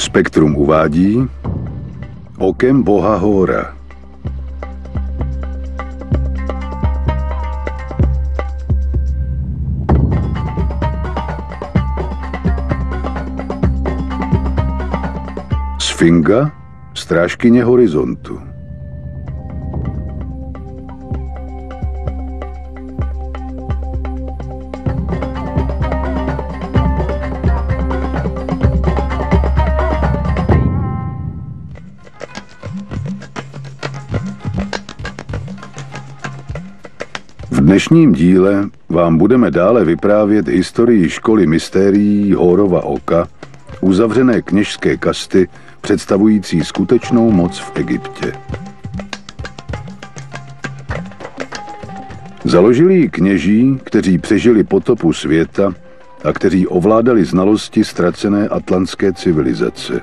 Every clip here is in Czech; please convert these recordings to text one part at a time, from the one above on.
Spektrum uvádí Okem boha Hóra. Sfinga, strážkyně horizontu. V dnešním díle vám budeme dále vyprávět historii školy mystérií Hórova oka, uzavřené kněžské kasty, představující skutečnou moc v Egyptě. Založili ji kněží, kteří přežili potopu světa a kteří ovládali znalosti ztracené atlantské civilizace.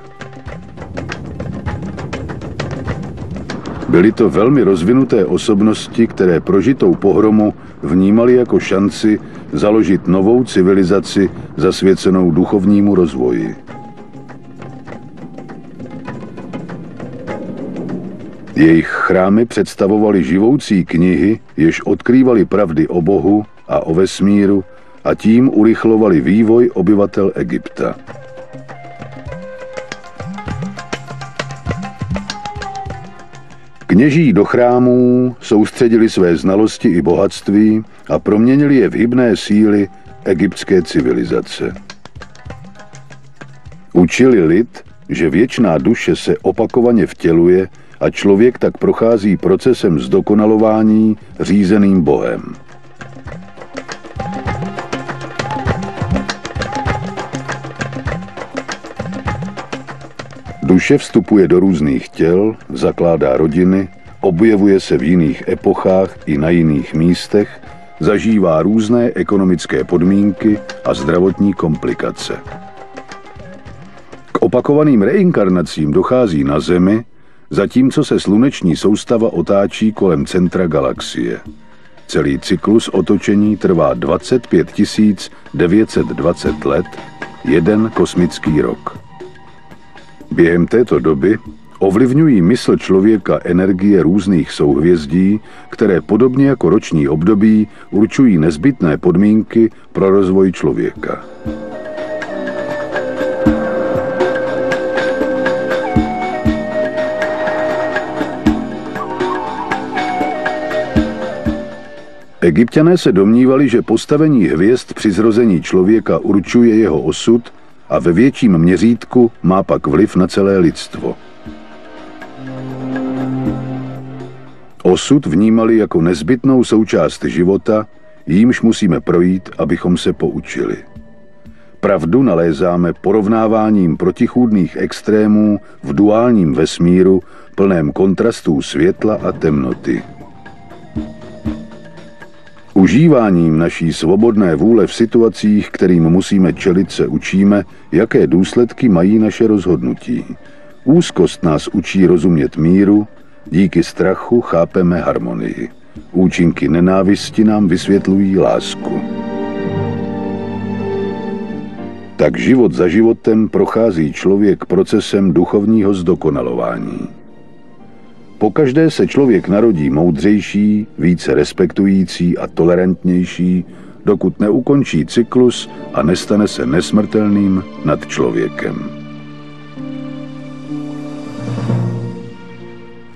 Byly to velmi rozvinuté osobnosti, které prožitou pohromu vnímali jako šanci založit novou civilizaci zasvěcenou duchovnímu rozvoji. Jejich chrámy představovaly živoucí knihy, jež odkrývaly pravdy o Bohu a o vesmíru a tím urychlovali vývoj obyvatel Egypta. Kněží do chrámů soustředili své znalosti i bohatství a proměnili je v hybné síly egyptské civilizace. Učili lid, že věčná duše se opakovaně vtěluje a člověk tak prochází procesem zdokonalování řízeným Bohem. Duše vstupuje do různých těl, zakládá rodiny, objevuje se v jiných epochách i na jiných místech, zažívá různé ekonomické podmínky a zdravotní komplikace. K opakovaným reinkarnacím dochází na Zemi, zatímco se sluneční soustava otáčí kolem centra galaxie. Celý cyklus otočení trvá 25 920 let, jeden kosmický rok. Během této doby ovlivňují mysl člověka energie různých souhvězdí, které podobně jako roční období určují nezbytné podmínky pro rozvoj člověka. Egypťané se domnívali, že postavení hvězd při zrození člověka určuje jeho osud a ve větším měřítku má pak vliv na celé lidstvo. Osud vnímali jako nezbytnou součást života, jímž musíme projít, abychom se poučili. Pravdu nalézáme porovnáváním protichůdných extrémů v duálním vesmíru, plném kontrastů světla a temnoty. Užíváním naší svobodné vůle v situacích, kterým musíme čelit, se učíme, jaké důsledky mají naše rozhodnutí. Úzkost nás učí rozumět míru, díky strachu chápeme harmonii. Účinky nenávisti nám vysvětlují lásku. Tak život za životem prochází člověk procesem duchovního zdokonalování. Pokaždé se člověk narodí moudřejší, více respektující a tolerantnější, dokud neukončí cyklus a nestane se nesmrtelným nad člověkem.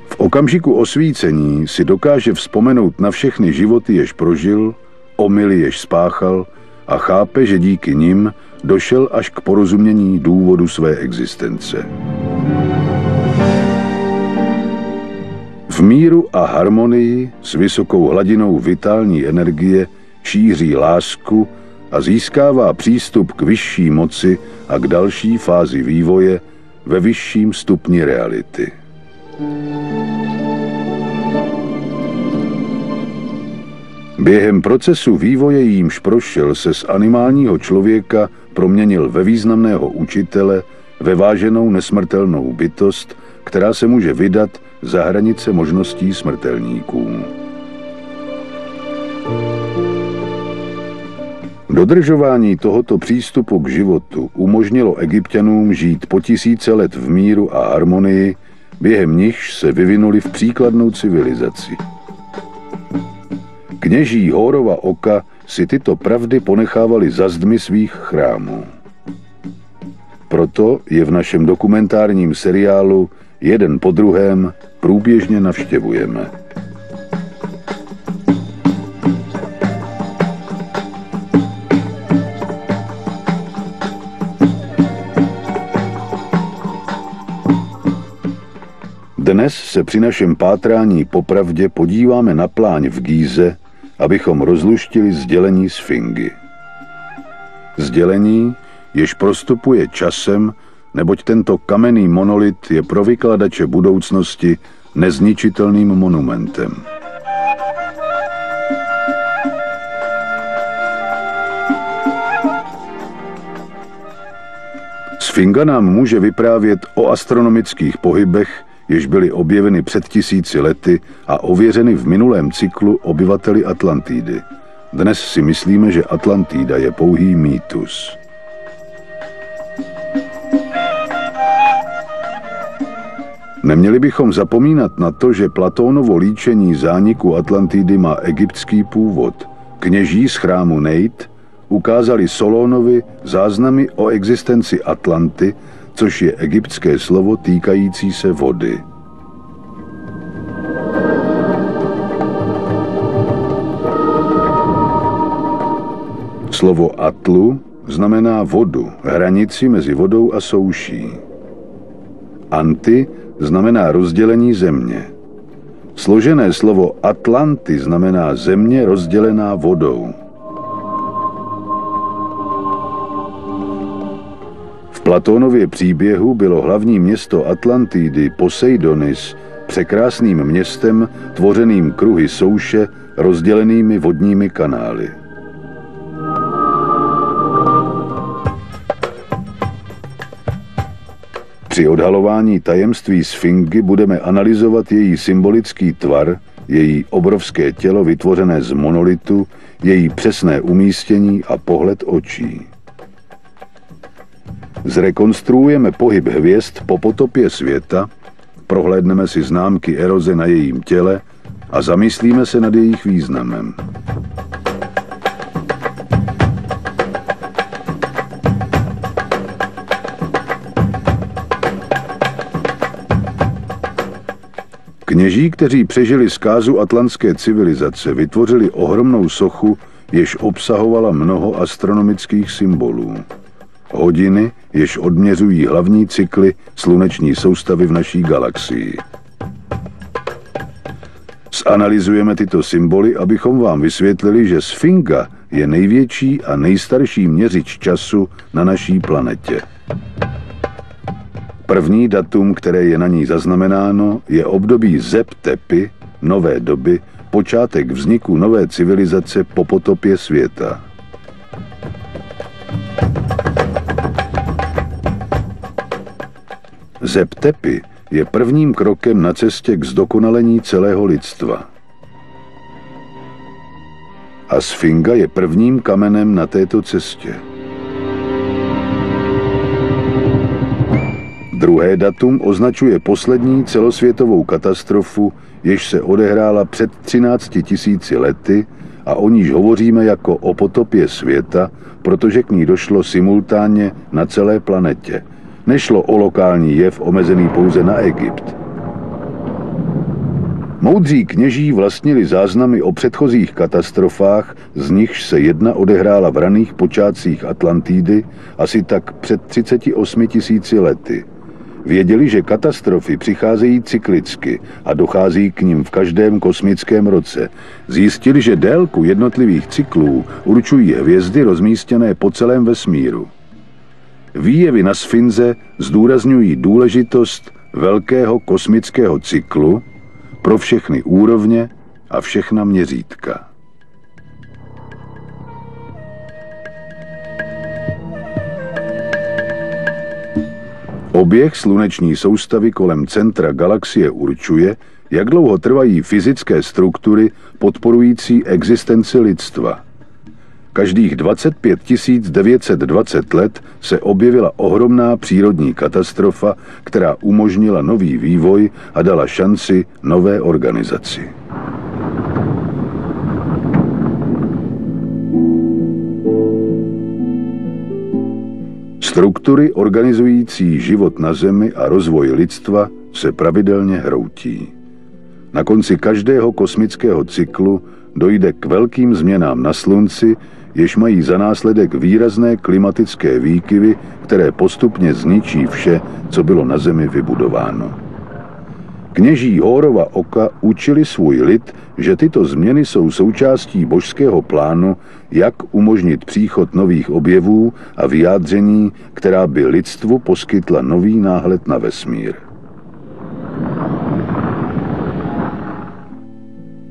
V okamžiku osvícení si dokáže vzpomenout na všechny životy, jež prožil, omyly, jež spáchal a chápe, že díky nim došel až k porozumění důvodu své existence. V míru a harmonii s vysokou hladinou vitální energie šíří lásku a získává přístup k vyšší moci a k další fázi vývoje ve vyšším stupni reality. Během procesu vývoje, jímž prošel, se z animálního člověka proměnil ve významného učitele, ve váženou nesmrtelnou bytost, která se může vydat za hranice možností smrtelníků. Dodržování tohoto přístupu k životu umožnilo Egypťanům žít po tisíce let v míru a harmonii, během nichž se vyvinuli v příkladnou civilizaci. Kněží Hórova oka si tyto pravdy ponechávali za zdmi svých chrámů. Proto je v našem dokumentárním seriálu jeden po druhém průběžně navštěvujeme. Dnes se při našem pátrání po pravdě podíváme na pláň v Gíze, abychom rozluštili sdělení Sfingy. Sdělení, jež prostupuje časem, neboť tento kamenný monolit je pro vykladače budoucnosti nezničitelným monumentem. Sfinga nám může vyprávět o astronomických pohybech, jež byly objeveny před 1000 lety a ověřeny v minulém cyklu obyvateli Atlantidy. Dnes si myslíme, že Atlantida je pouhý mýtus. Neměli bychom zapomínat na to, že Platónovo líčení zániku Atlantidy má egyptský původ. Kněží z chrámu Neit ukázali Solónovi záznamy o existenci Atlanty, což je egyptské slovo týkající se vody. Slovo Atlu znamená vodu, hranici mezi vodou a souší. Anti znamená rozdělení země. Složené slovo Atlanty znamená země rozdělená vodou. V Platónově příběhu bylo hlavní město Atlantidy Poseidonis překrásným městem tvořeným kruhy souše rozdělenými vodními kanály. Při odhalování tajemství Sfingy budeme analyzovat její symbolický tvar, její obrovské tělo vytvořené z monolitu, její přesné umístění a pohled očí. Zrekonstruujeme pohyb hvězd po potopě světa, prohlédneme si známky eroze na jejím těle a zamyslíme se nad jejich významem. Kněží, kteří přežili zkázu atlantské civilizace, vytvořili ohromnou sochu, jež obsahovala mnoho astronomických symbolů. Hodiny, jež odměřují hlavní cykly sluneční soustavy v naší galaxii. Zanalyzujeme tyto symboly, abychom vám vysvětlili, že Sfinga je největší a nejstarší měřič času na naší planetě. První datum, které je na ní zaznamenáno, je období Zeb Tepi, nové doby, počátek vzniku nové civilizace po potopě světa. Zeb Tepi je prvním krokem na cestě k zdokonalení celého lidstva. A Sfinga je prvním kamenem na této cestě. Druhé datum označuje poslední celosvětovou katastrofu, jež se odehrála před 13 000 lety a o níž hovoříme jako o potopě světa, protože k ní došlo simultánně na celé planetě. Nešlo o lokální jev omezený pouze na Egypt. Moudří kněží vlastnili záznamy o předchozích katastrofách, z nichž se jedna odehrála v raných počátcích Atlantidy, asi tak před 38 000 lety. Věděli, že katastrofy přicházejí cyklicky a dochází k nim v každém kosmickém roce. Zjistili, že délku jednotlivých cyklů určují hvězdy rozmístěné po celém vesmíru. Výjevy na Sfinze zdůrazňují důležitost velkého kosmického cyklu pro všechny úrovně a všechna měřítka. Oběh sluneční soustavy kolem centra galaxie určuje, jak dlouho trvají fyzické struktury podporující existenci lidstva. Každých 25 920 let se objevila ohromná přírodní katastrofa, která umožnila nový vývoj a dala šanci nové organizaci. Struktury organizující život na Zemi a rozvoj lidstva se pravidelně hroutí. Na konci každého kosmického cyklu dojde k velkým změnám na Slunci, jež mají za následek výrazné klimatické výkyvy, které postupně zničí vše, co bylo na Zemi vybudováno. Kněží Hórova oka učili svůj lid, že tyto změny jsou součástí božského plánu, jak umožnit příchod nových objevů a vyjádření, která by lidstvu poskytla nový náhled na vesmír.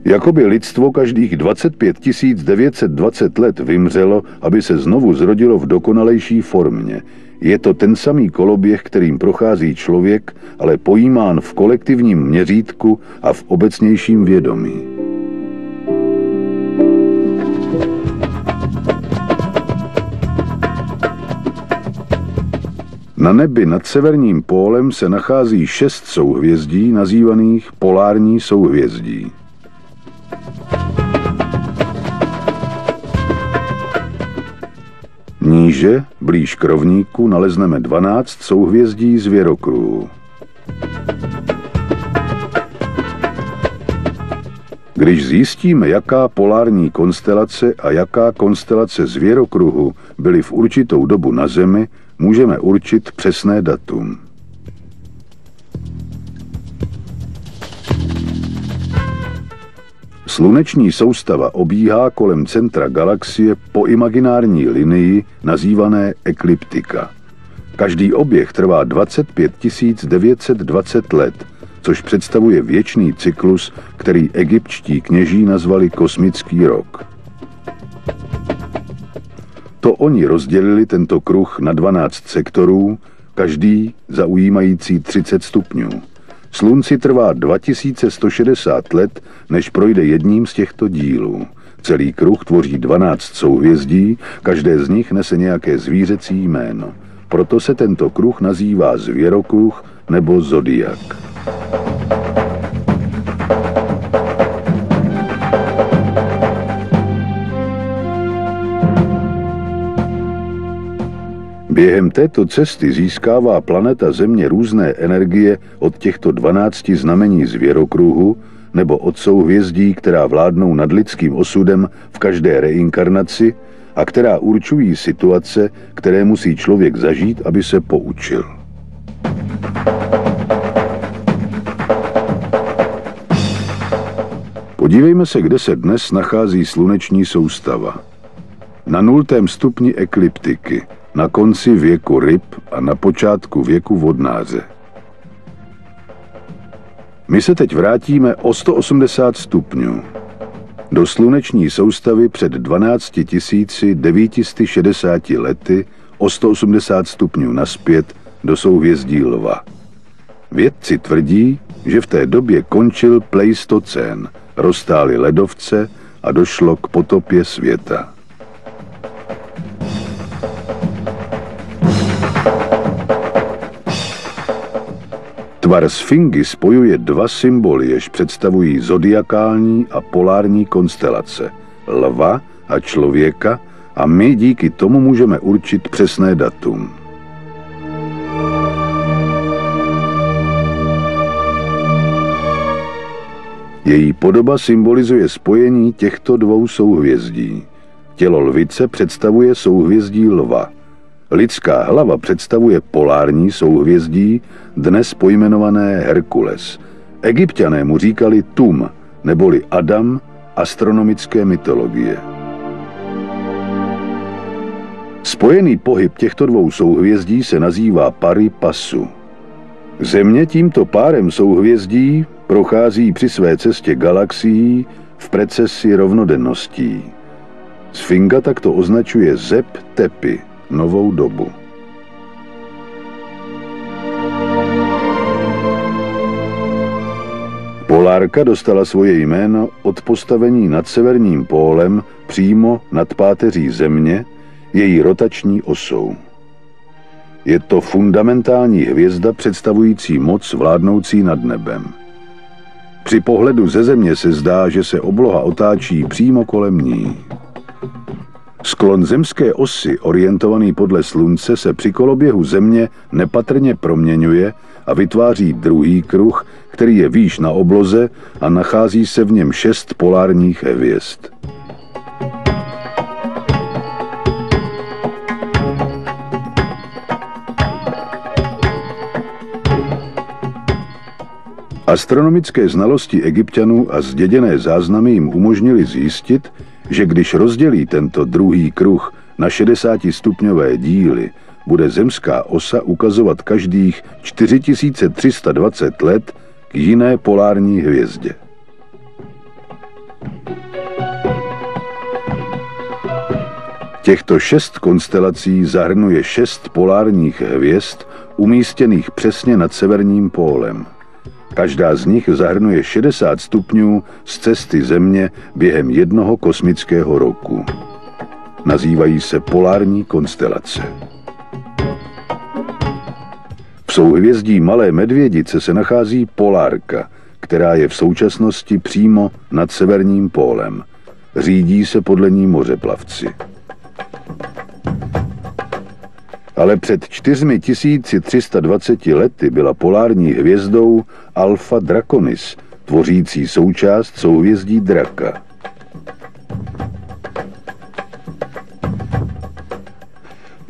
Jakoby lidstvo každých 25 920 let vymřelo, aby se znovu zrodilo v dokonalejší formě. Je to ten samý koloběh, kterým prochází člověk, ale pojímán v kolektivním měřítku a v obecnějším vědomí. Na nebi nad severním pólem se nachází 6 souhvězdí, nazývaných polární souhvězdí. Níže, blíž k rovníku, nalezneme 12 souhvězdí zvěrokruhu. Když zjistíme, jaká polární konstelace a jaká konstelace zvěrokruhu byly v určitou dobu na Zemi, můžeme určit přesné datum. Sluneční soustava obíhá kolem centra galaxie po imaginární linii nazývané ekliptika. Každý oběh trvá 25 920 let, což představuje věčný cyklus, který egyptští kněží nazvali kosmický rok. To oni rozdělili tento kruh na 12 sektorů, každý zaujímající 30 stupňů. Slunci trvá 2160 let, než projde jedním z těchto dílů. Celý kruh tvoří 12 souhvězdí, každé z nich nese nějaké zvířecí jméno. Proto se tento kruh nazývá zvěrokruh nebo zodiak. Během této cesty získává planeta Země různé energie od těchto 12 znamení zvěrokruhu nebo od souhvězdí, která vládnou nad lidským osudem v každé reinkarnaci a která určují situace, které musí člověk zažít, aby se poučil. Podívejme se, kde se dnes nachází sluneční soustava. Na 0. stupni ekliptiky, na konci věku ryb a na počátku věku vodnáře. My se teď vrátíme o 180 stupňů. Do sluneční soustavy před 12 960 lety o 180 stupňů naspět do souhvězdí Lva. Vědci tvrdí, že v té době končil pleistocén, roztály ledovce a došlo k potopě světa. Tvar sfingy spojuje dva symboly, jež představují zodiakální a polární konstelace, lva a člověka, a my díky tomu můžeme určit přesné datum. Její podoba symbolizuje spojení těchto dvou souhvězdí. Tělo lvice představuje souhvězdí lva. Lidská hlava představuje polární souhvězdí, dnes pojmenované Herkules. Egypťané mu říkali Tum, neboli Adam astronomické mytologie. Spojený pohyb těchto dvou souhvězdí se nazývá pari passu. Země tímto párem souhvězdí prochází při své cestě galaxií v precesi rovnodenností. Sfinga takto označuje Zep Tepi, novou dobu. Polárka dostala svoje jméno od postavení nad severním pólem přímo nad páteří Země, její rotační osou. Je to fundamentální hvězda představující moc vládnoucí nad nebem. Při pohledu ze Země se zdá, že se obloha otáčí přímo kolem ní. Sklon zemské osy, orientovaný podle Slunce, se při koloběhu Země nepatrně proměňuje a vytváří druhý kruh, který je výš na obloze a nachází se v něm 6 polárních hvězd. Astronomické znalosti Egypťanů a zděděné záznamy jim umožnily zjistit, že když rozdělí tento druhý kruh na 60stupňové díly, bude zemská osa ukazovat každých 4320 let k jiné polární hvězdě. Těchto 6 konstelací zahrnuje 6 polárních hvězd umístěných přesně nad severním pólem. Každá z nich zahrnuje 60 stupňů z cesty Země během jednoho kosmického roku. Nazývají se polární konstelace. V souhvězdí Malé medvědice se nachází Polárka, která je v současnosti přímo nad severním pólem. Řídí se podle ní mořeplavci. Ale před 4320 lety byla polární hvězdou Alpha Draconis, tvořící součást souhvězdí Draka.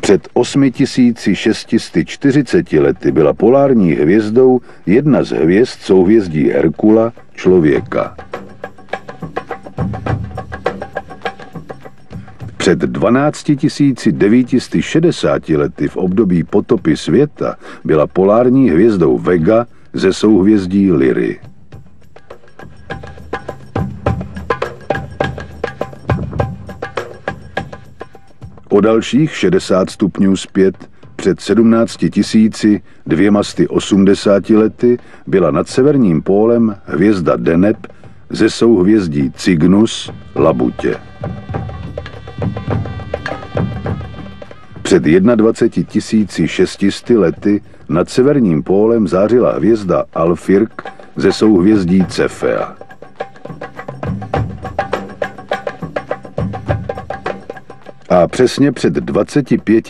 Před 8640 lety byla polární hvězdou jedna z hvězd souhvězdí Herkula, Člověka. Před 12 960 lety v období potopy světa byla polární hvězdou Vega ze souhvězdí Lyry. O dalších 60 stupňů zpět, před 17 280 lety, byla nad severním pólem hvězda Deneb ze souhvězdí Cygnus, Labutě. Před 21 600 lety nad severním pólem zářila hvězda Alfirk ze souhvězdí Cefea. A přesně před 25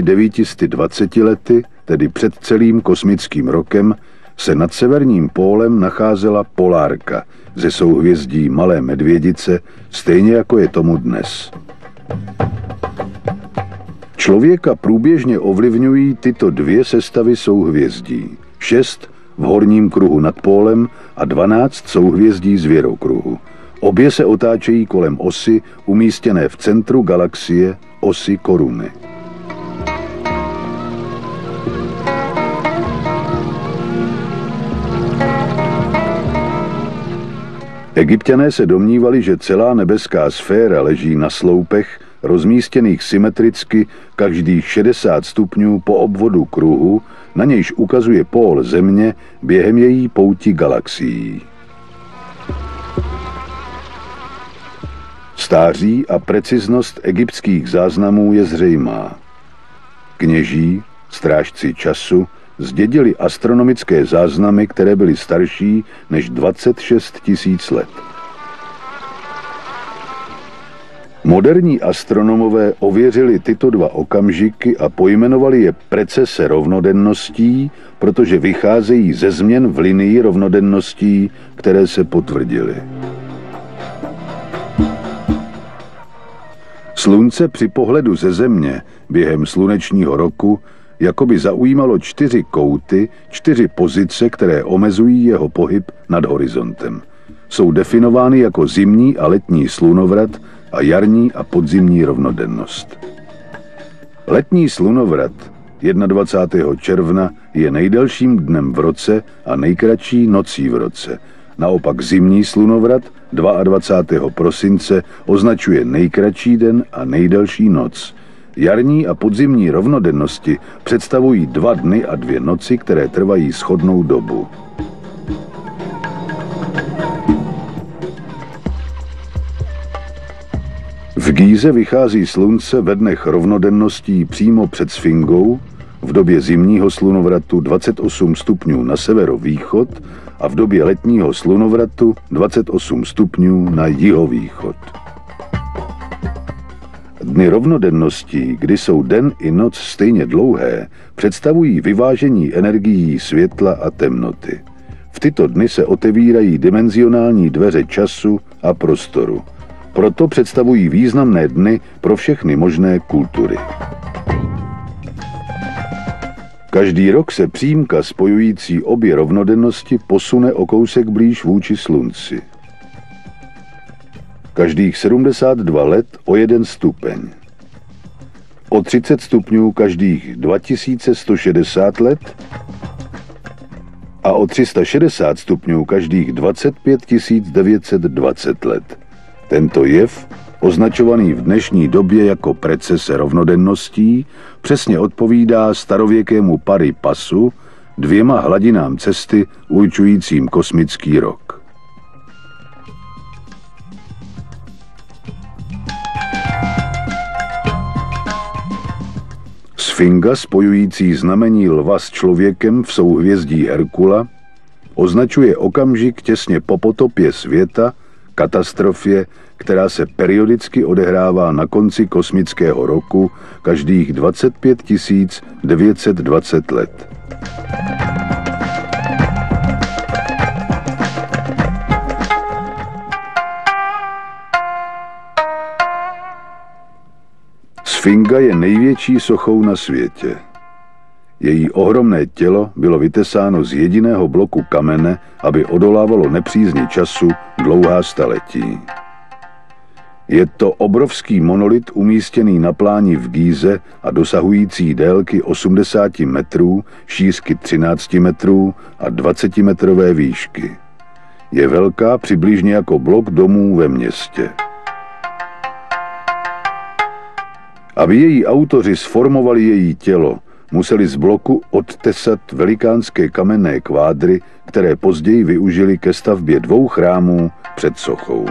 920 lety, tedy před celým kosmickým rokem, se nad severním pólem nacházela Polárka ze souhvězdí Malé medvědice, stejně jako je tomu dnes. Člověka průběžně ovlivňují tyto dvě sestavy souhvězdí. 6 v horním kruhu nad pólem a 12 souhvězdí zvěrokruhu. Obě se otáčejí kolem osy umístěné v centru galaxie, osy Koruny. Egypťané se domnívali, že celá nebeská sféra leží na sloupech, rozmístěných symetricky každých 60 stupňů po obvodu kruhu, na nějž ukazuje pól Země během její pouti galaxií. Stáří a preciznost egyptských záznamů je zřejmá. Kněží, strážci času, zdědili astronomické záznamy, které byly starší než 26 000 let. Moderní astronomové ověřili tyto dva okamžiky a pojmenovali je precese rovnodenností, protože vycházejí ze změn v linii rovnodenností, které se potvrdily. Slunce při pohledu ze Země během slunečního roku jakoby zaujímalo 4 kouty, 4 pozice, které omezují jeho pohyb nad horizontem. Jsou definovány jako zimní a letní slunovrat a jarní a podzimní rovnodennost. Letní slunovrat 21. června je nejdelším dnem v roce a nejkratší nocí v roce. Naopak zimní slunovrat 22. prosince označuje nejkratší den a nejdelší noc. Jarní a podzimní rovnodennosti představují 2 dny a 2 noci, které trvají shodnou dobu. V Gíze vychází slunce ve dnech rovnodenností přímo před Sfingou, v době zimního slunovratu 28 stupňů na severovýchod a v době letního slunovratu 28 stupňů na jihovýchod. Dny rovnodenností, kdy jsou den i noc stejně dlouhé, představují vyvážení energií světla a temnoty. V tyto dny se otevírají dimenzionální dveře času a prostoru. Proto představují významné dny pro všechny možné kultury. Každý rok se přímka spojující obě rovnodennosti posune o kousek blíž vůči slunci. Každých 72 let o 1 stupeň. O 30 stupňů každých 2160 let a o 360 stupňů každých 25 920 let. Tento jev, označovaný v dnešní době jako precese rovnodenností, přesně odpovídá starověkému pari passu, 2 hladinám cesty určujícím kosmický rok. Sfinga, spojující znamení lva s člověkem v souhvězdí Herkula, označuje okamžik těsně po potopě světa, katastrofě, která se periodicky odehrává na konci kosmického roku každých 25 920 let. Sfinga je největší sochou na světě. Její ohromné tělo bylo vytesáno z jediného bloku kamene, aby odolávalo nepřízni času dlouhá staletí. Je to obrovský monolit umístěný na pláni v Gíze a dosahující délky 80 metrů, šířky 13 metrů a 20-metrové výšky. Je velká přibližně jako blok domů ve městě. Aby její autoři sformovali její tělo, museli z bloku odtesat velikánské kamenné kvádry, které později využili ke stavbě 2 chrámů před sochou.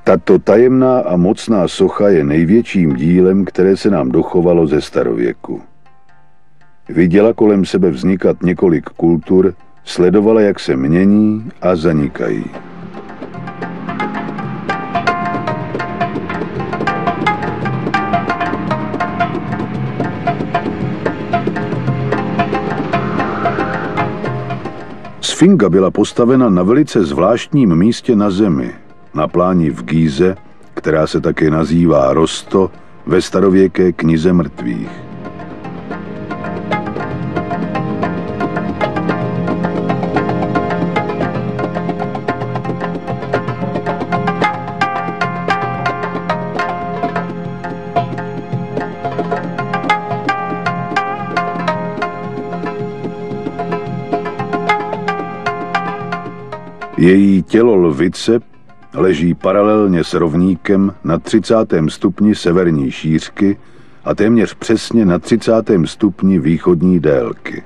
Tato tajemná a mocná socha je největším dílem, které se nám dochovalo ze starověku. Viděla kolem sebe vznikat několik kultur, sledovala, jak se mění a zanikají. Sfinga byla postavena na velice zvláštním místě na zemi, na pláni v Gíze, která se také nazývá Rosto, ve starověké knize mrtvých. Její tělo lvice leží paralelně s rovníkem na 30. stupni severní šířky a téměř přesně na 30. stupni východní délky.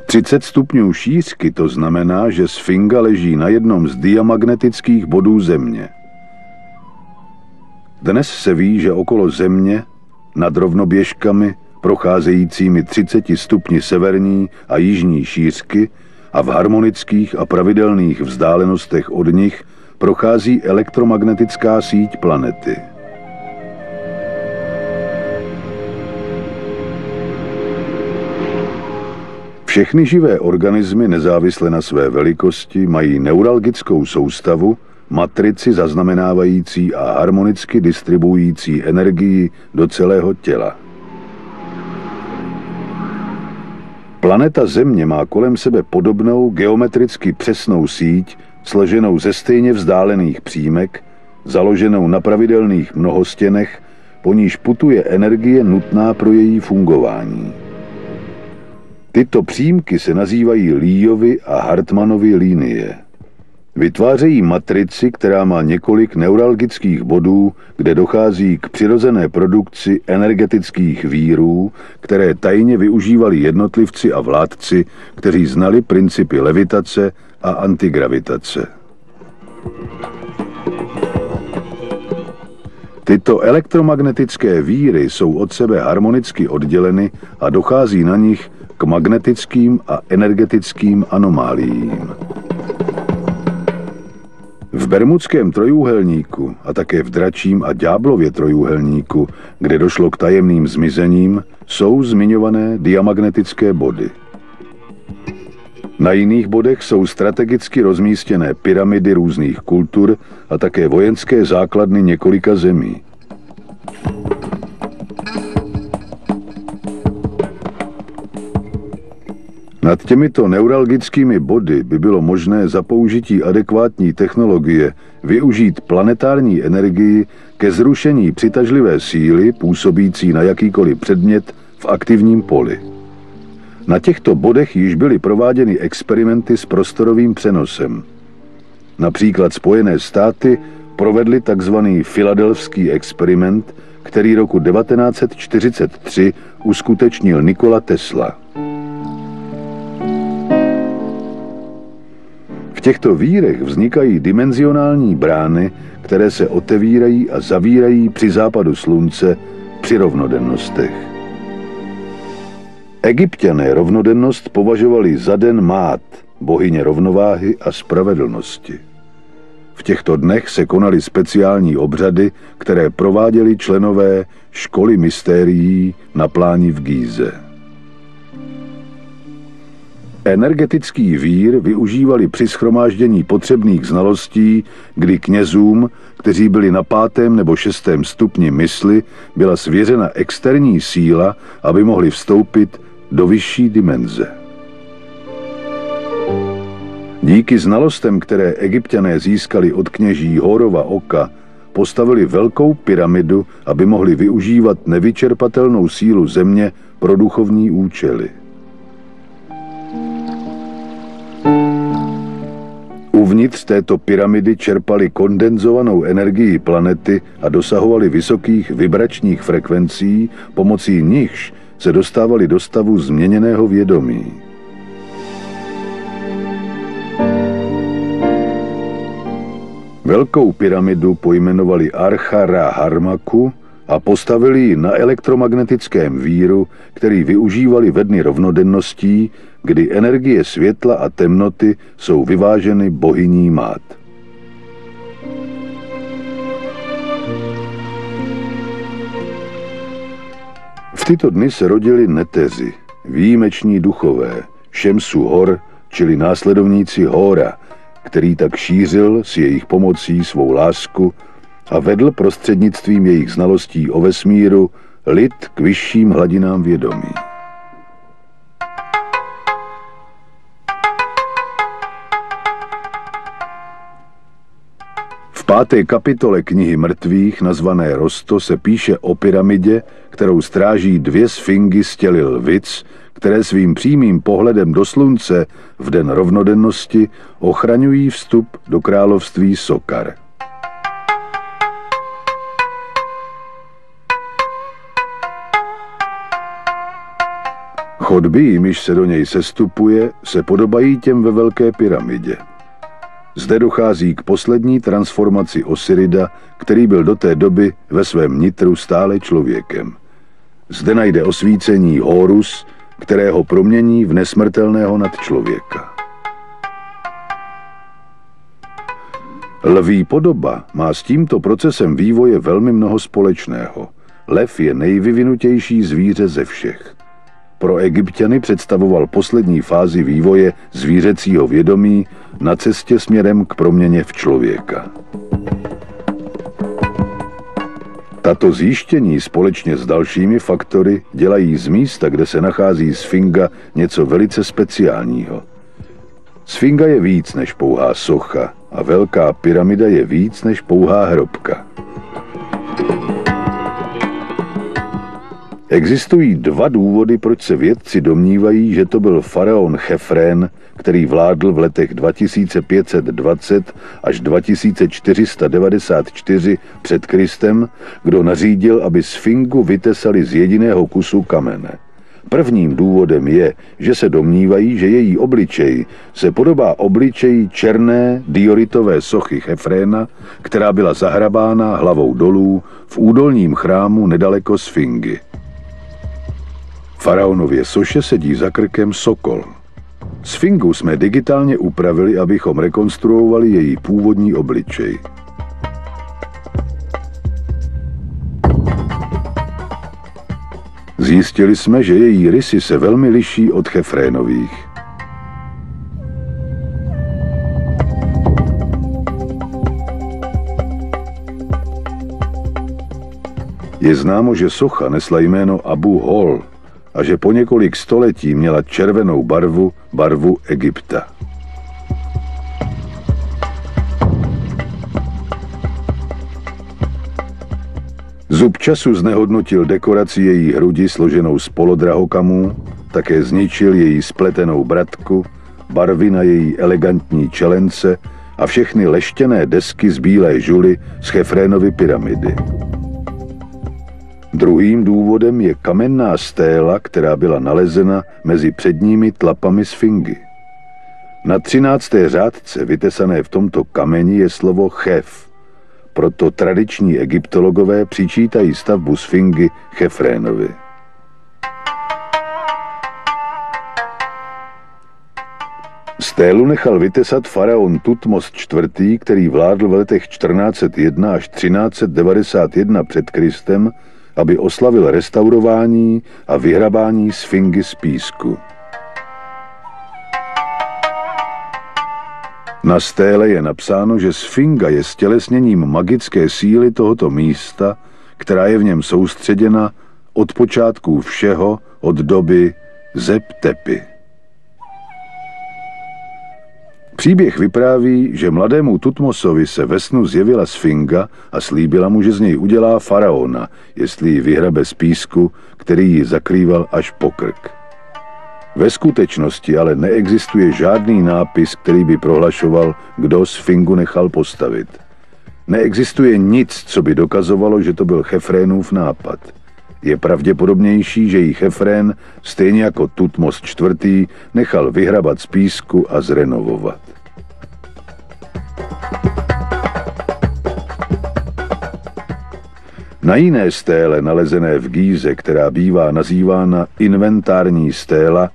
"30 stupňů šířky to znamená, že Sfinga leží na jednom z diamagnetických bodů Země. Dnes se ví, že okolo Země, nad rovnoběžkami, procházejícími 30 stupni severní a jižní šířky a v harmonických a pravidelných vzdálenostech od nich prochází elektromagnetická síť planety. Všechny živé organismy nezávisle na své velikosti mají neuralgickou soustavu, matrici zaznamenávající a harmonicky distribuující energii do celého těla. Planeta Země má kolem sebe podobnou geometricky přesnou síť, složenou ze stejně vzdálených přímek, založenou na pravidelných mnohostěnech, po níž putuje energie nutná pro její fungování. Tyto přímky se nazývají Leeovy a Hartmanovy linie. Vytvářejí matrici, která má několik neuralgických bodů, kde dochází k přirozené produkci energetických vírů, které tajně využívali jednotlivci a vládci, kteří znali principy levitace a antigravitace. Tyto elektromagnetické víry jsou od sebe harmonicky odděleny a dochází na nich k magnetickým a energetickým anomáliím. V Bermudském trojúhelníku a také v Dračím a Ďáblově trojúhelníku, kde došlo k tajemným zmizením, jsou zmiňované diamagnetické body. Na jiných bodech jsou strategicky rozmístěné pyramidy různých kultur a také vojenské základny několika zemí. Nad těmito neuralgickými body by bylo možné za použití adekvátní technologie využít planetární energii ke zrušení přitažlivé síly působící na jakýkoliv předmět v aktivním poli. Na těchto bodech již byly prováděny experimenty s prostorovým přenosem. Například Spojené státy provedly tzv. Filadelfský experiment, který roku 1943 uskutečnil Nikola Tesla. V těchto vírech vznikají dimenzionální brány, které se otevírají a zavírají při západu slunce při rovnodennostech. Egypťané rovnodennost považovali za den Mát, bohyně rovnováhy a spravedlnosti. V těchto dnech se konaly speciální obřady, které prováděli členové školy mystérií na pláni v Gíze. Energetický vír využívali při shromáždění potřebných znalostí, kdy knězům, kteří byli na 5. nebo 6. stupni mysli, byla svěřena externí síla, aby mohli vstoupit do vyšší dimenze. Díky znalostem, které Egypťané získali od kněží Hórova oka, postavili velkou pyramidu, aby mohli využívat nevyčerpatelnou sílu země pro duchovní účely. Uvnitř této pyramidy čerpali kondenzovanou energii planety a dosahovali vysokých vibračních frekvencí, pomocí nichž se dostávali do stavu změněného vědomí. Velkou pyramidu pojmenovali Archa Ra Harmaku a postavili ji na elektromagnetickém víru, který využívali ve dny rovnodenností, kdy energie světla a temnoty jsou vyváženy bohyní Mát. V tyto dny se rodili neteři, výjimeční duchové, Šemsu Hor, čili následovníci Hóra, který tak šířil s jejich pomocí svou lásku a vedl prostřednictvím jejich znalostí o vesmíru lid k vyšším hladinám vědomí. V 5. kapitole knihy mrtvých, nazvané Rosto, se píše o pyramidě, kterou stráží 2 sfingy z těly lvic, které svým přímým pohledem do slunce v den rovnodennosti ochraňují vstup do království Sokar. Chodby, jimiž se do něj sestupuje, se podobají těm ve Velké pyramidě. Zde dochází k poslední transformaci Osirida, který byl do té doby ve svém nitru stále člověkem. Zde najde osvícení Horus, kterého promění v nesmrtelného nadčlověka. Lví podoba má s tímto procesem vývoje velmi mnoho společného. Lev je nejvyvinutější zvíře ze všech. Pro Egypťany představoval poslední fázi vývoje zvířecího vědomí na cestě směrem k proměně v člověka. Tato zjištění společně s dalšími faktory dělají z místa, kde se nachází sfinga, něco velice speciálního. Sfinga je víc než pouhá socha a Velká pyramida je víc než pouhá hrobka. Existují dva důvody, proč se vědci domnívají, že to byl faraon Chefrén, který vládl v letech 2520 až 2494 před Kristem, kdo nařídil, aby sfingu vytesali z jediného kusu kamene. Prvním důvodem je, že se domnívají, že její obličej se podobá obličeji černé dioritové sochy Chefréna, která byla zahrabána hlavou dolů v údolním chrámu nedaleko sfingy. Faraonově soše sedí za krkem sokol. Sfingu jsme digitálně upravili, abychom rekonstruovali její původní obličej. Zjistili jsme, že její rysy se velmi liší od Chefrénových. Je známo, že socha nesla jméno Abu Hol a že po několik století měla červenou barvu Egypta. Zub času znehodnotil dekoraci její hrudi složenou z polodrahokamů, také zničil její spletenou bratku, barvy na její elegantní čelence a všechny leštěné desky z bílé žuly z Chefrénovy pyramidy. Druhým důvodem je kamenná stéla, která byla nalezena mezi předními tlapami sfingy. Na 13. řádce vytesané v tomto kameni je slovo Chef. Proto tradiční egyptologové přičítají stavbu sfingy Chefrénovi. Stélu nechal vytesat faraon Tutmos IV., který vládl v letech 1401 až 1391 před Kristem, aby oslavil restaurování a vyhrabání sfingy z písku. Na stéle je napsáno, že sfinga je stělesněním magické síly tohoto místa, která je v něm soustředěna od počátků všeho, od doby Zep-Tepi. Příběh vypráví, že mladému Tutmosovi se ve snu zjevila sfinga a slíbila mu, že z něj udělá faraona, jestli ji vyhrabe z písku, který ji zakrýval až po krk. Ve skutečnosti ale neexistuje žádný nápis, který by prohlašoval, kdo sfingu nechal postavit. Neexistuje nic, co by dokazovalo, že to byl Chefrénův nápad. Je pravděpodobnější, že ji Chefrén, stejně jako Tutmos IV., nechal vyhrabat z písku a zrenovovat. Na jiné stéle nalezené v Gíze, která bývá nazývána inventární stéla,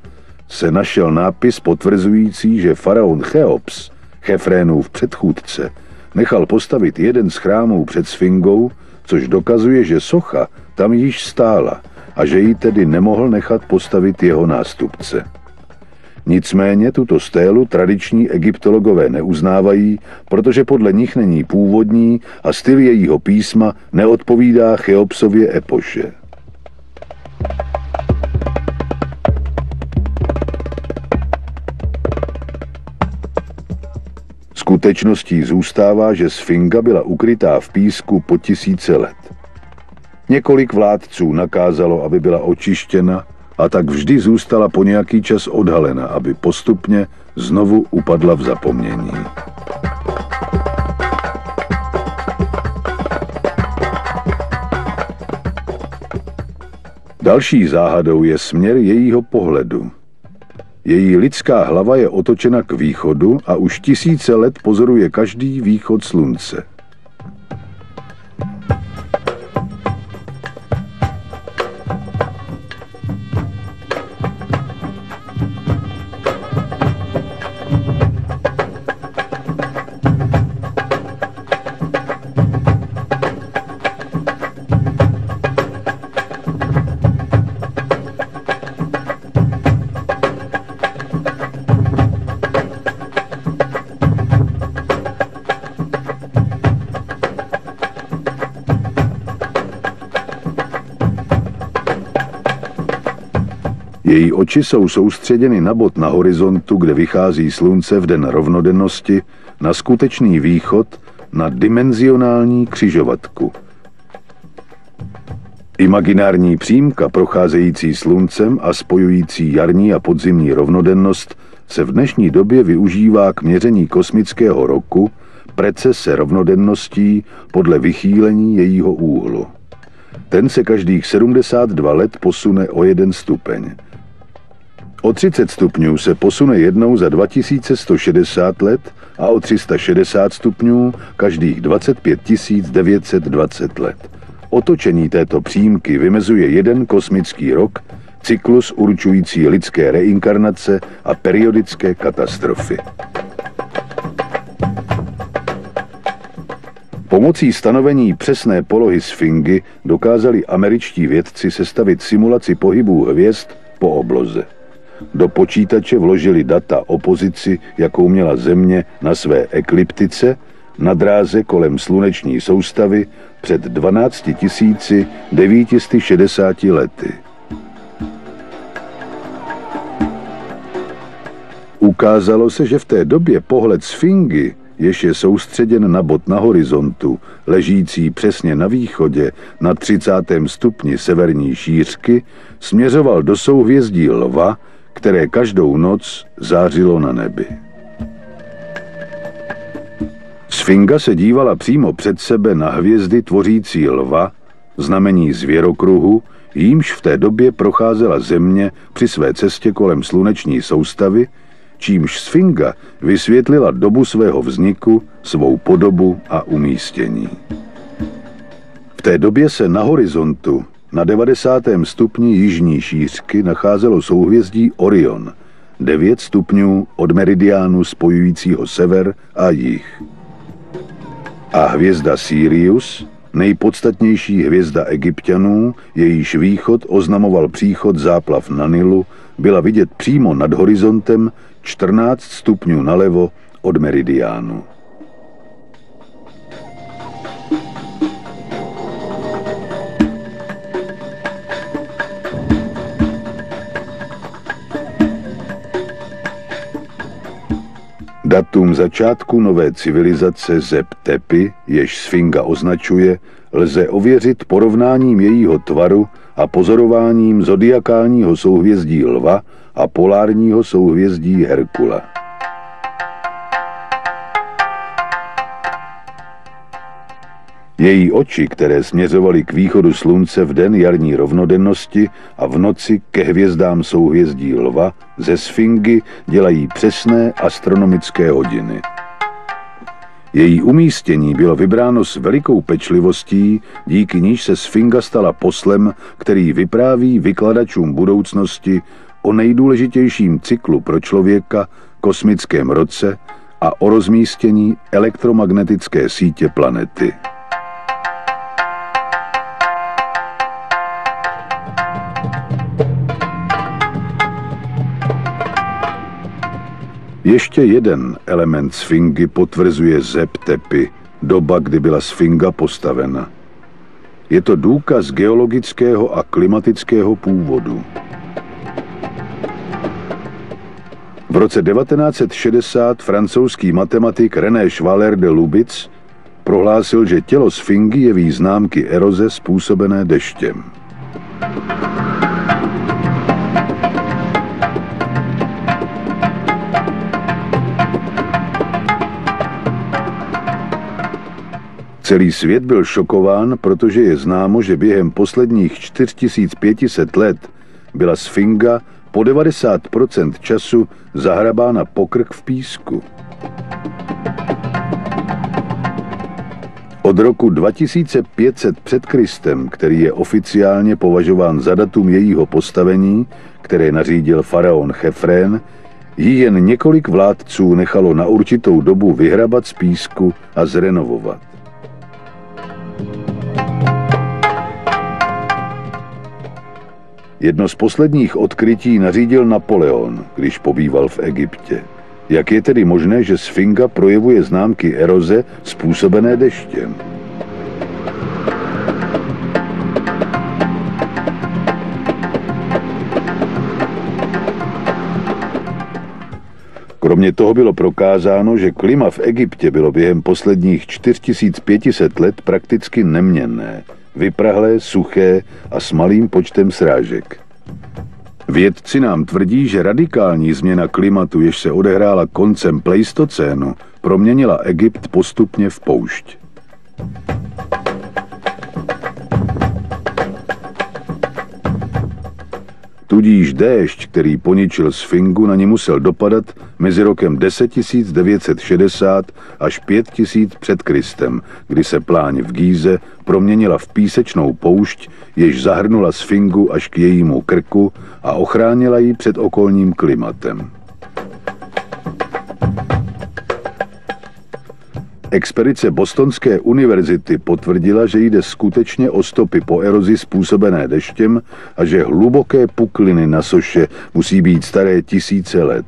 se našel nápis potvrzující, že faraon Cheops, Chefrénův předchůdce, nechal postavit jeden z chrámů před sfingou, což dokazuje, že socha tam již stála a že ji tedy nemohl nechat postavit jeho nástupce. Nicméně tuto stélu tradiční egyptologové neuznávají, protože podle nich není původní a styl jejího písma neodpovídá Cheopsově epoše. Skutečností zůstává, že sfinga byla ukrytá v písku po tisíce let. Několik vládců nakázalo, aby byla očištěna, a tak vždy zůstala po nějaký čas odhalena, aby postupně znovu upadla v zapomnění. Další záhadou je směr jejího pohledu. Její lidská hlava je otočena k východu a už tisíce let pozoruje každý východ slunce. Její oči jsou soustředěny na bod na horizontu, kde vychází slunce v den rovnodennosti, na skutečný východ, na dimenzionální křižovatku. Imaginární přímka procházející sluncem a spojující jarní a podzimní rovnodennost se v dnešní době využívá k měření kosmického roku, precese rovnodenností podle vychýlení jejího úhlu. Ten se každých 72 let posune o 1 stupeň. O 30 stupňů se posune jednou za 2160 let a o 360 stupňů každých 25 920 let. Otočení této přímky vymezuje jeden kosmický rok, cyklus určující lidské reinkarnace a periodické katastrofy. Pomocí stanovení přesné polohy sfingy dokázali američtí vědci sestavit simulaci pohybů hvězd po obloze. Do počítače vložili data o pozici, jakou měla Země na své ekliptice, na dráze kolem sluneční soustavy před 12 960 lety. Ukázalo se, že v té době pohled sfingy, jež je soustředěn na bod na horizontu, ležící přesně na východě na 30. stupni severní šířky, směřoval do souhvězdí Lva, které každou noc zářilo na nebi. Sfinga se dívala přímo před sebe na hvězdy tvořící Lva, znamení zvěrokruhu, jímž v té době procházela Země při své cestě kolem sluneční soustavy, čímž sfinga vysvětlila dobu svého vzniku, svou podobu a umístění. V té době se na horizontu na 90. stupni jižní šířky nacházelo souhvězdí Orion, 9 stupňů od meridiánu spojujícího sever a jih. A hvězda Sirius, nejpodstatnější hvězda Egypťanů, jejíž východ oznamoval příchod záplav na Nilu, byla vidět přímo nad horizontem 14 stupňů nalevo od meridiánu. Datum začátku nové civilizace Zep-Tepi, jež sfinga označuje, lze ověřit porovnáním jejího tvaru a pozorováním zodiakálního souhvězdí Lva a polárního souhvězdí Herkula. Její oči, které směřovaly k východu slunce v den jarní rovnodennosti a v noci ke hvězdám souhvězdí Lva, ze sfingy dělají přesné astronomické hodiny. Její umístění bylo vybráno s velikou pečlivostí, díky níž se sfinga stala poslem, který vypráví vykladačům budoucnosti o nejdůležitějším cyklu pro člověka, kosmickém roce a o rozmístění elektromagnetické sítě planety. Ještě jeden element sfingy potvrzuje Zep-Tepi, doba, kdy byla sfinga postavena. Je to důkaz geologického a klimatického původu. V roce 1960 francouzský matematik René Schwaller de Lubitz prohlásil, že tělo sfingy jeví známky eroze způsobené deštěm. Celý svět byl šokován, protože je známo, že během posledních 4500 let byla sfinga po 90% času zahrabána po krk v písku. Od roku 2500 před Kristem, který je oficiálně považován za datum jejího postavení, které nařídil faraon Chefrén, jí jen několik vládců nechalo na určitou dobu vyhrabat z písku a zrenovovat. Jedno z posledních odkrytí nařídil Napoleon, když pobýval v Egyptě. Jak je tedy možné, že sfinga projevuje známky eroze způsobené deštěm? Kromě toho bylo prokázáno, že klima v Egyptě bylo během posledních 4500 let prakticky neměnné. vyprahlé, suché a s malým počtem srážek. Vědci nám tvrdí, že radikální změna klimatu, jež se odehrála koncem pleistocénu, proměnila Egypt postupně v poušť. Tudíž déšť, který poničil Sfingu, na ní musel dopadat mezi rokem 10 960 až 5 000 před Kristem, kdy se pláň v Gíze proměnila v písečnou poušť, jež zahrnula Sfingu až k jejímu krku a ochránila ji před okolním klimatem. Expedice Bostonské univerzity potvrdila, že jde skutečně o stopy po erozi způsobené deštěm a že hluboké pukliny na soše musí být staré tisíce let.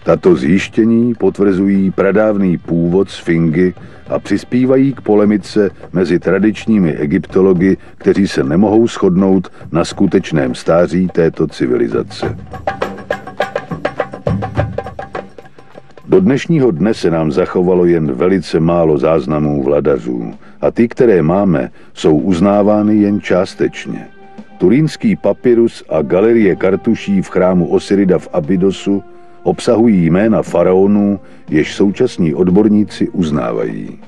Tato zjištění potvrzují pradávný původ Sfingy a přispívají k polemice mezi tradičními egyptology, kteří se nemohou shodnout na skutečném stáří této civilizace. Do dnešního dne se nám zachovalo jen velice málo záznamů vladařů a ty, které máme, jsou uznávány jen částečně. Turínský papyrus a galerie kartuší v chrámu Osirida v Abydosu obsahují jména faraonů, jež současní odborníci uznávají.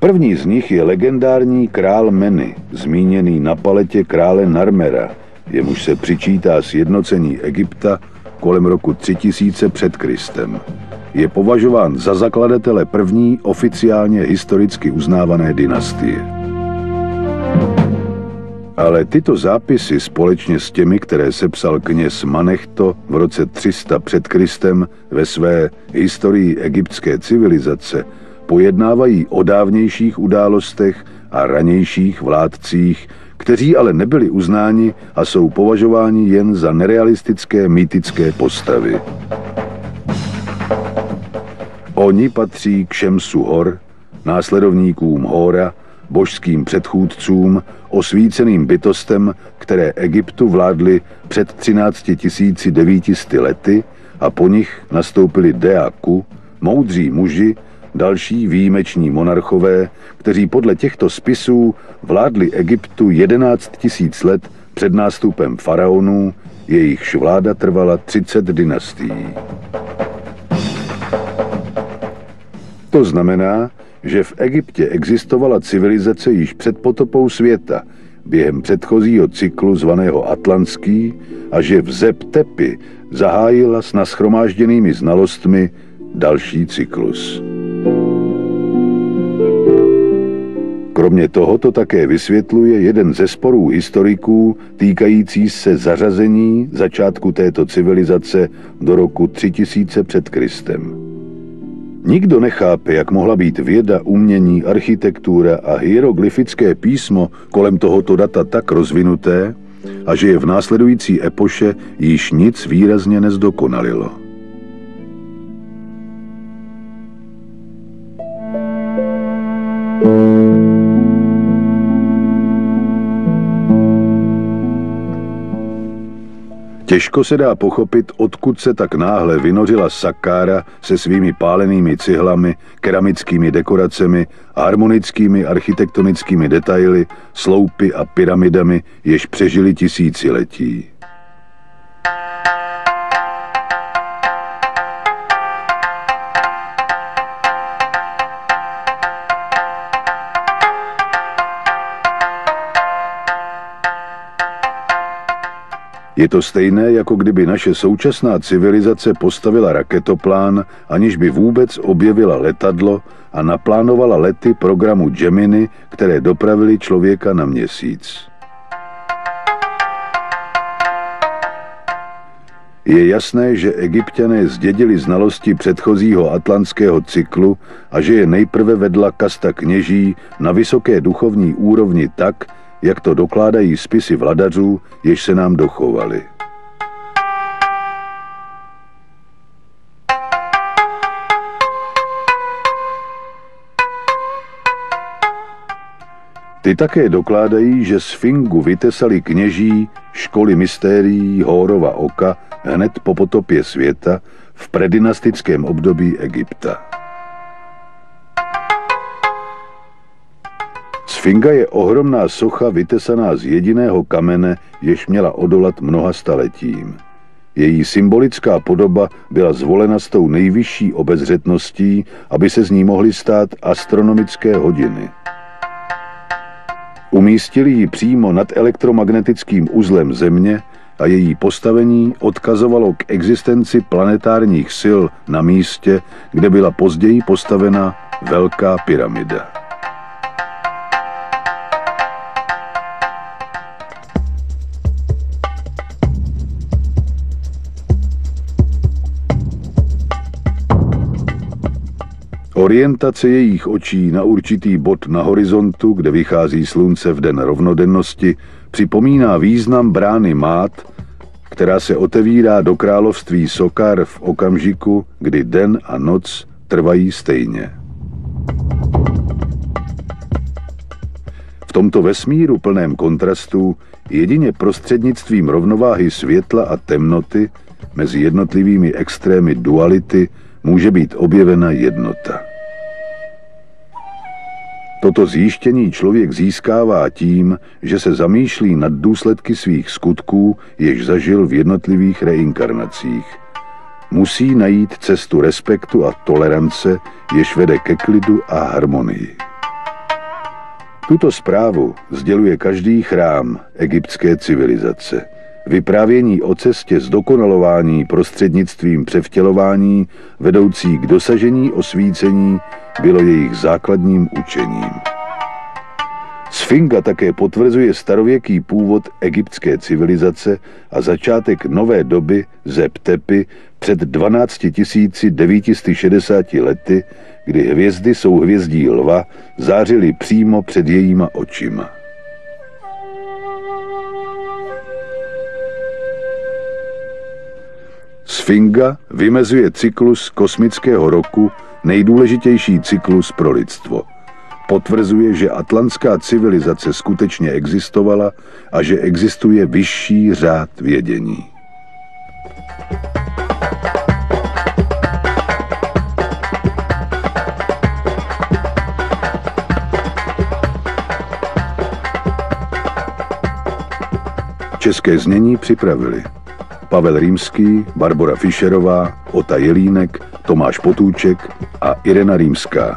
První z nich je legendární král Meny, zmíněný na paletě krále Narmera, jemuž se přičítá sjednocení Egypta kolem roku 3000 před Kristem. Je považován za zakladatele první oficiálně historicky uznávané dynastie. Ale tyto zápisy společně s těmi, které sepsal kněz Manechto v roce 300 před Kristem ve své historii egyptské civilizace, pojednávají o dávnějších událostech a ranějších vládcích, kteří ale nebyli uznáni a jsou považováni jen za nerealistické mýtické postavy. Oni patří k Šemsu Hor, následovníkům Hóra, božským předchůdcům, osvíceným bytostem, které Egyptu vládly před 13 900 lety a po nich nastoupili Deaku, moudří muži, další výjimeční monarchové, kteří podle těchto spisů vládli Egyptu 11 000 let před nástupem faraonů, jejichž vláda trvala 30 dynastií. To znamená, že v Egyptě existovala civilizace již před potopou světa, během předchozího cyklu zvaného Atlantský, a že v Zeb-Tepi zahájila s nashromážděnými znalostmi další cyklus. Kromě toho to také vysvětluje jeden ze sporů historiků týkající se zařazení začátku této civilizace do roku 3000 před Kristem. Nikdo nechápe, jak mohla být věda, umění, architektura a hieroglyfické písmo kolem tohoto data tak rozvinuté a že je v následující epoše již nic výrazně nezdokonalilo. Těžko se dá pochopit, odkud se tak náhle vynořila Sakkára se svými pálenými cihlami, keramickými dekoracemi, harmonickými architektonickými detaily, sloupy a pyramidami, jež přežili tisíciletí. Je to stejné, jako kdyby naše současná civilizace postavila raketoplán, aniž by vůbec objevila letadlo a naplánovala lety programu Gemini, které dopravili člověka na Měsíc. Je jasné, že Egypťané zdědili znalosti předchozího atlantského cyklu a že je nejprve vedla kasta kněží na vysoké duchovní úrovni tak, jak to dokládají spisy vladařů, jež se nám dochovaly. Ty také dokládají, že sfingu vytesali kněží školy mystérií Hórova oka hned po potopě světa v predynastickém období Egypta. Sfinga je ohromná socha vytesaná z jediného kamene, jež měla odolat mnoha staletím. Její symbolická podoba byla zvolena s tou nejvyšší obezřetností, aby se z ní mohly stát astronomické hodiny. Umístili ji přímo nad elektromagnetickým uzlem Země a její postavení odkazovalo k existenci planetárních sil na místě, kde byla později postavena Velká pyramida. Orientace jejich očí na určitý bod na horizontu, kde vychází slunce v den rovnodennosti, připomíná význam brány Mát, která se otevírá do království Sokar v okamžiku, kdy den a noc trvají stejně. V tomto vesmíru plném kontrastů jedině prostřednictvím rovnováhy světla a temnoty mezi jednotlivými extrémy duality může být objevena jednota. Toto zjištění člověk získává tím, že se zamýšlí nad důsledky svých skutků, jež zažil v jednotlivých reinkarnacích. Musí najít cestu respektu a tolerance, jež vede ke klidu a harmonii. Tuto zprávu sděluje každý chrám egyptské civilizace. Vyprávění o cestě zdokonalování prostřednictvím převtělování vedoucí k dosažení osvícení bylo jejich základním učením. Sfinga také potvrzuje starověký původ egyptské civilizace a začátek nové doby Zep-Tepi před 12 960 lety, kdy hvězdy souhvězdí lva zářily přímo před jejíma očima. Sfinga vymezuje cyklus kosmického roku, nejdůležitější cyklus pro lidstvo. Potvrzuje, že atlantská civilizace skutečně existovala a že existuje vyšší řád vědění. České znění připravili Pavel Rýmský, Barbora Fischerová, Ota Jelínek, Tomáš Potůček a Irena Rýmská.